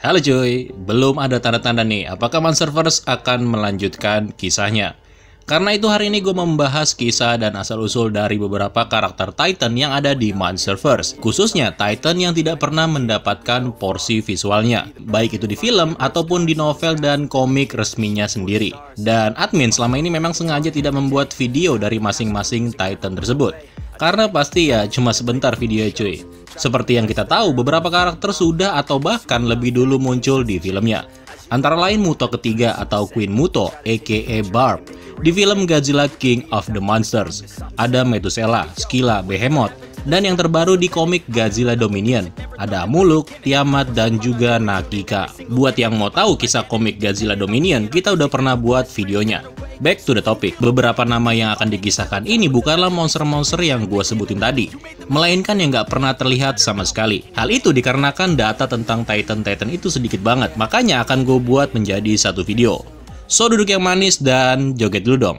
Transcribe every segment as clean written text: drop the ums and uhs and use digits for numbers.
Halo cuy, belum ada tanda-tanda nih apakah Monsterverse akan melanjutkan kisahnya. Karena itu hari ini gue membahas kisah dan asal-usul dari beberapa karakter Titan yang ada di Monsterverse. Khususnya Titan yang tidak pernah mendapatkan porsi visualnya, baik itu di film ataupun di novel dan komik resminya sendiri. Dan admin selama ini memang sengaja tidak membuat video dari masing-masing Titan tersebut. Karena pasti ya cuma sebentar video cuy. Seperti yang kita tahu, beberapa karakter sudah atau bahkan lebih dulu muncul di filmnya. Antara lain Muto ketiga atau Queen Muto, aka Barb, di film Godzilla King of the Monsters. Ada Methuselah, Skylla, Behemoth, dan yang terbaru di komik Godzilla Dominion, ada Muluk, Tiamat, dan juga Nakika. Buat yang mau tahu kisah komik Godzilla Dominion, kita udah pernah buat videonya. Back to the topic, beberapa nama yang akan dikisahkan ini bukanlah monster-monster yang gue sebutin tadi, melainkan yang nggak pernah terlihat sama sekali. Hal itu dikarenakan data tentang Titan-Titan itu sedikit banget, makanya akan gue buat menjadi satu video. So, duduk yang manis dan joget dulu dong.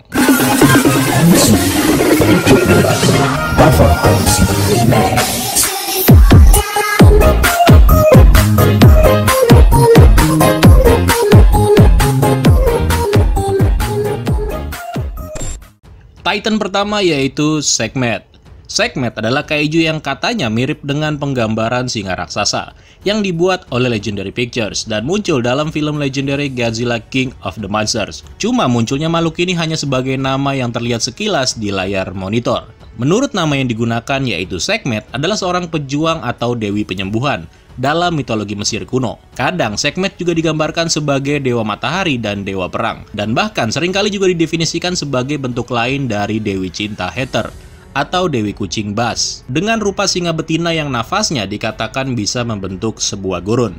Titan pertama yaitu Sekhmet. Sekhmet adalah kaiju yang katanya mirip dengan penggambaran singa raksasa yang dibuat oleh Legendary Pictures dan muncul dalam film Legendary Godzilla King of the Monsters. Cuma munculnya makhluk ini hanya sebagai nama yang terlihat sekilas di layar monitor. Menurut nama yang digunakan yaitu Sekhmet adalah seorang pejuang atau dewi penyembuhan dalam mitologi Mesir kuno. Kadang Sekhmet juga digambarkan sebagai dewa matahari dan dewa perang, dan bahkan seringkali juga didefinisikan sebagai bentuk lain dari dewi cinta Heather atau dewi kucing Bas, dengan rupa singa betina yang nafasnya dikatakan bisa membentuk sebuah gurun.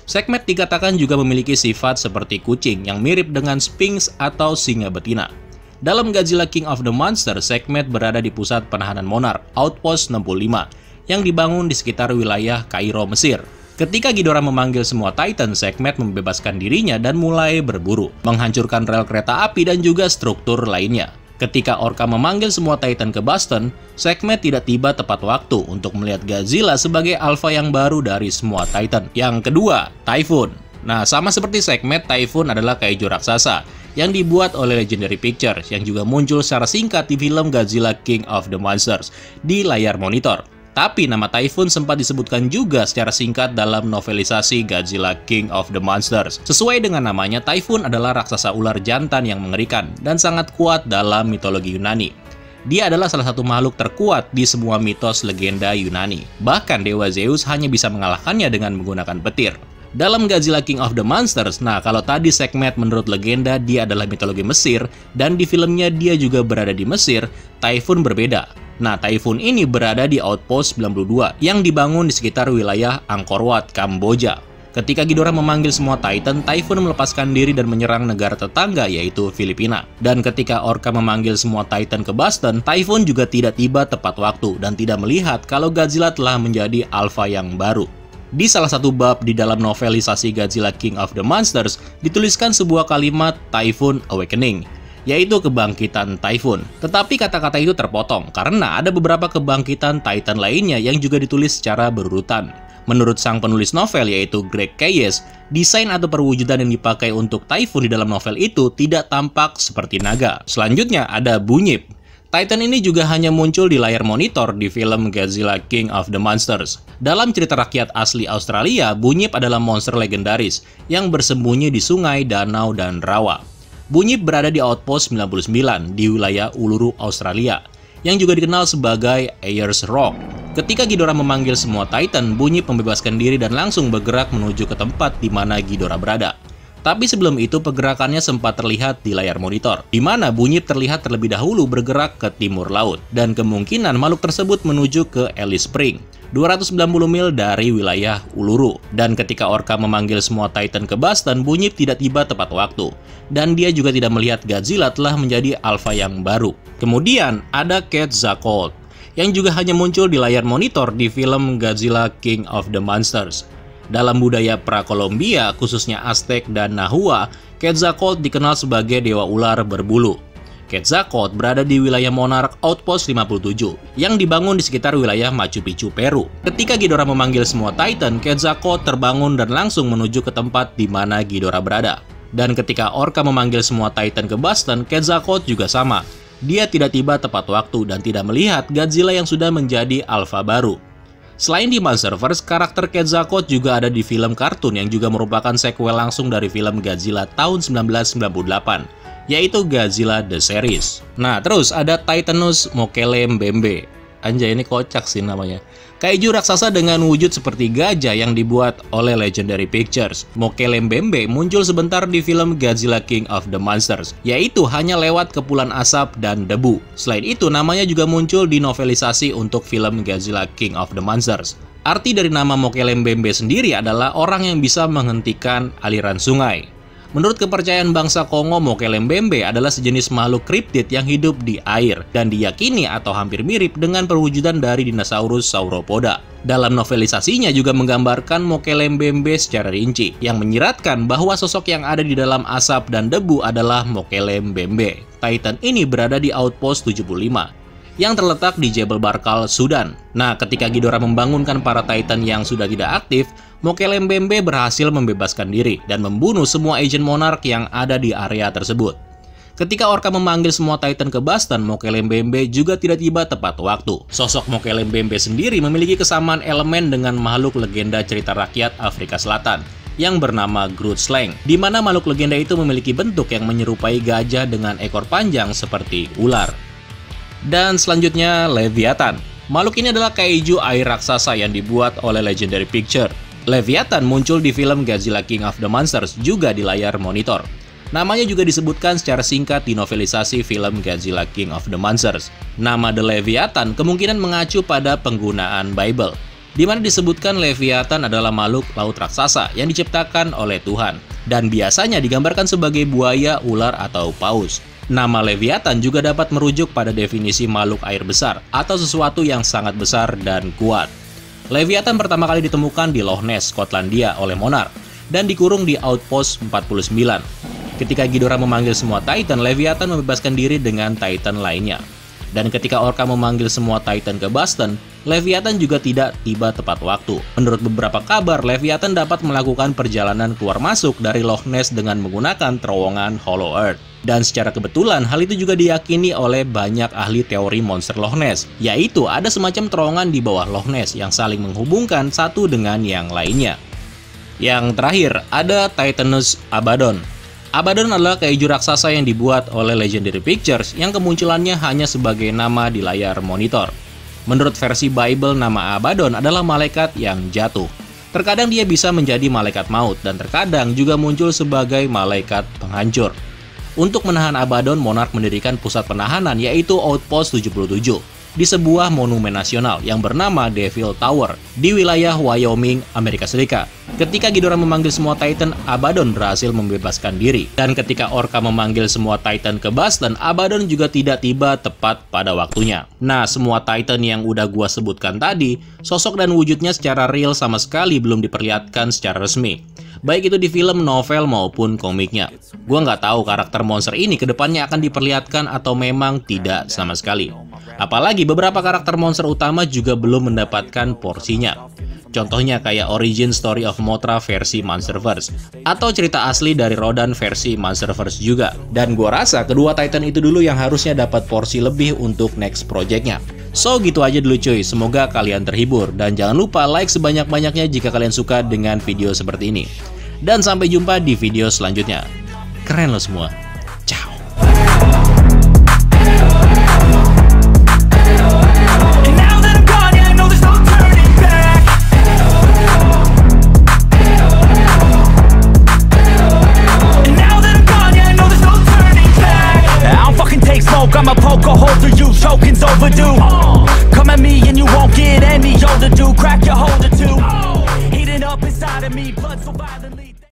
Sekhmet dikatakan juga memiliki sifat seperti kucing yang mirip dengan Sphinx atau singa betina. Dalam Godzilla King of the Monsters, Sekhmet berada di pusat penahanan Monarch, Outpost 65, yang dibangun di sekitar wilayah Kairo, Mesir. Ketika Ghidorah memanggil semua Titan, Sekhmet membebaskan dirinya dan mulai berburu, menghancurkan rel kereta api dan juga struktur lainnya. Ketika Orca memanggil semua Titan ke Boston, Sekhmet tidak tiba tepat waktu untuk melihat Godzilla sebagai alpha yang baru dari semua Titan. Yang kedua, Typhoon. Nah, sama seperti Sekhmet, Typhoon adalah kaiju raksasa yang dibuat oleh Legendary Pictures yang juga muncul secara singkat di film Godzilla King of the Monsters di layar monitor. Tapi nama Typhoon sempat disebutkan juga secara singkat dalam novelisasi Godzilla King of the Monsters. Sesuai dengan namanya, Typhoon adalah raksasa ular jantan yang mengerikan dan sangat kuat dalam mitologi Yunani. Dia adalah salah satu makhluk terkuat di semua mitos legenda Yunani. Bahkan Dewa Zeus hanya bisa mengalahkannya dengan menggunakan petir. Dalam Godzilla King of the Monsters, nah kalau tadi Sekhmet menurut legenda dia adalah mitologi Mesir, dan di filmnya dia juga berada di Mesir, Typhoon berbeda. Nah, Typhoon ini berada di Outpost 92 yang dibangun di sekitar wilayah Angkor Wat, Kamboja. Ketika Ghidorah memanggil semua Titan, Typhoon melepaskan diri dan menyerang negara tetangga yaitu Filipina. Dan ketika Orca memanggil semua Titan ke Boston, Typhoon juga tidak tiba tepat waktu dan tidak melihat kalau Godzilla telah menjadi alpha yang baru. Di salah satu bab di dalam novelisasi Godzilla King of the Monsters, dituliskan sebuah kalimat Typhoon Awakening, yaitu kebangkitan Typhoon. Tetapi kata-kata itu terpotong karena ada beberapa kebangkitan Titan lainnya yang juga ditulis secara berurutan. Menurut sang penulis novel yaitu Greg Keyes, desain atau perwujudan yang dipakai untuk Typhoon di dalam novel itu tidak tampak seperti naga. Selanjutnya ada Bunyip. Titan ini juga hanya muncul di layar monitor di film Godzilla King of the Monsters. Dalam cerita rakyat asli Australia, Bunyip adalah monster legendaris yang bersembunyi di sungai, danau, dan rawa. Bunyip berada di Outpost 99 di wilayah Uluru, Australia, yang juga dikenal sebagai Ayers Rock. Ketika Ghidorah memanggil semua Titan, Bunyip membebaskan diri dan langsung bergerak menuju ke tempat di mana Ghidorah berada. Tapi sebelum itu pergerakannya sempat terlihat di layar monitor, di mana Bunyip terlihat terlebih dahulu bergerak ke timur laut, dan kemungkinan makhluk tersebut menuju ke Alice Spring, 290 mil dari wilayah Uluru. Dan ketika Orca memanggil semua Titan ke Boston, Bunyip tidak tiba tepat waktu, dan dia juga tidak melihat Godzilla telah menjadi alpha yang baru. Kemudian ada Quetzalcoatl, yang juga hanya muncul di layar monitor di film Godzilla King of the Monsters. Dalam budaya pra-Kolombia, khususnya Aztec dan Nahua, Quetzalcoatl dikenal sebagai dewa ular berbulu. Quetzalcoatl berada di wilayah Monarch Outpost 57 yang dibangun di sekitar wilayah Machu Picchu, Peru. Ketika Ghidorah memanggil semua Titan, Quetzalcoatl terbangun dan langsung menuju ke tempat di mana Ghidorah berada. Dan ketika Orca memanggil semua Titan ke Boston, Quetzalcoatl juga sama. Dia tidak tiba tepat waktu dan tidak melihat Godzilla yang sudah menjadi alpha baru. Selain di Monsterverse, karakter Quetzalcoatl juga ada di film kartun yang juga merupakan sequel langsung dari film Godzilla tahun 1998. Yaitu Godzilla The Series. Nah, terus ada Titanus Mokele Mbembe. Anjay, ini kocak sih namanya. Kaiju raksasa dengan wujud seperti gajah yang dibuat oleh Legendary Pictures. Mokele Mbembe muncul sebentar di film Godzilla King of the Monsters, yaitu hanya lewat kepulan asap dan debu. Selain itu, namanya juga muncul di novelisasi untuk film Godzilla King of the Monsters. Arti dari nama Mokele Mbembe sendiri adalah orang yang bisa menghentikan aliran sungai. Menurut kepercayaan bangsa Kongo, Mokele Mbembe adalah sejenis makhluk kriptid yang hidup di air dan diyakini atau hampir mirip dengan perwujudan dari dinosaurus Sauropoda. Dalam novelisasinya juga menggambarkan Mokele Mbembe secara rinci, yang menyiratkan bahwa sosok yang ada di dalam asap dan debu adalah Mokele Mbembe. Titan ini berada di Outpost 75. Yang terletak di Jebel Barkal, Sudan. Nah, ketika Ghidorah membangunkan para Titan yang sudah tidak aktif, Mokele Mbembe berhasil membebaskan diri dan membunuh semua agent Monarch yang ada di area tersebut. Ketika Orca memanggil semua Titan ke Boston, Mokele Mbembe juga tidak tiba tepat waktu. Sosok Mokele Mbembe sendiri memiliki kesamaan elemen dengan makhluk legenda cerita rakyat Afrika Selatan yang bernama Groot Slang, di mana makhluk legenda itu memiliki bentuk yang menyerupai gajah dengan ekor panjang seperti ular. Dan selanjutnya, Leviathan. Makhluk ini adalah kaiju air raksasa yang dibuat oleh Legendary Pictures. Leviathan muncul di film Godzilla King of the Monsters, juga di layar monitor. Namanya juga disebutkan secara singkat di novelisasi film Godzilla King of the Monsters. Nama The Leviathan kemungkinan mengacu pada penggunaan Bible, di mana disebutkan Leviathan adalah makhluk laut raksasa yang diciptakan oleh Tuhan, dan biasanya digambarkan sebagai buaya, ular, atau paus. Nama Leviathan juga dapat merujuk pada definisi makhluk air besar atau sesuatu yang sangat besar dan kuat. Leviathan pertama kali ditemukan di Loch Ness, Skotlandia oleh Monarch dan dikurung di Outpost 49. Ketika Ghidorah memanggil semua Titan, Leviathan membebaskan diri dengan Titan lainnya. Dan ketika Orca memanggil semua Titan ke Boston, Leviathan juga tidak tiba tepat waktu. Menurut beberapa kabar, Leviathan dapat melakukan perjalanan keluar masuk dari Loch Ness dengan menggunakan terowongan Hollow Earth. Dan secara kebetulan, hal itu juga diyakini oleh banyak ahli teori monster Loch Ness, yaitu ada semacam terowongan di bawah Loch Ness yang saling menghubungkan satu dengan yang lainnya. Yang terakhir, ada Titanus Abaddon. Abaddon adalah kaiju raksasa yang dibuat oleh Legendary Pictures yang kemunculannya hanya sebagai nama di layar monitor. Menurut versi Bible, nama Abaddon adalah malaikat yang jatuh. Terkadang dia bisa menjadi malaikat maut dan terkadang juga muncul sebagai malaikat penghancur. Untuk menahan Abaddon, Monarch mendirikan pusat penahanan yaitu Outpost 77 di sebuah monumen nasional yang bernama Devil Tower di wilayah Wyoming, Amerika Serikat. Ketika Ghidorah memanggil semua Titan, Abaddon berhasil membebaskan diri. Dan ketika Orca memanggil semua Titan ke Boston, Abaddon juga tidak tiba tepat pada waktunya. Nah, semua Titan yang udah gua sebutkan tadi, sosok dan wujudnya secara real sama sekali belum diperlihatkan secara resmi, baik itu di film, novel, maupun komiknya. Gua nggak tahu karakter monster ini kedepannya akan diperlihatkan atau memang tidak sama sekali. Apalagi beberapa karakter monster utama juga belum mendapatkan porsinya. Contohnya kayak origin story of Mothra versi Monsterverse, atau cerita asli dari Rodan versi Monsterverse juga. Dan gua rasa kedua Titan itu dulu yang harusnya dapat porsi lebih untuk next projectnya. So gitu aja dulu cuy, semoga kalian terhibur. Dan jangan lupa like sebanyak-banyaknya jika kalian suka dengan video seperti ini. Dan sampai jumpa di video selanjutnya. Keren lo semua. Ciao. I'ma poke a hole through you, choking's overdue.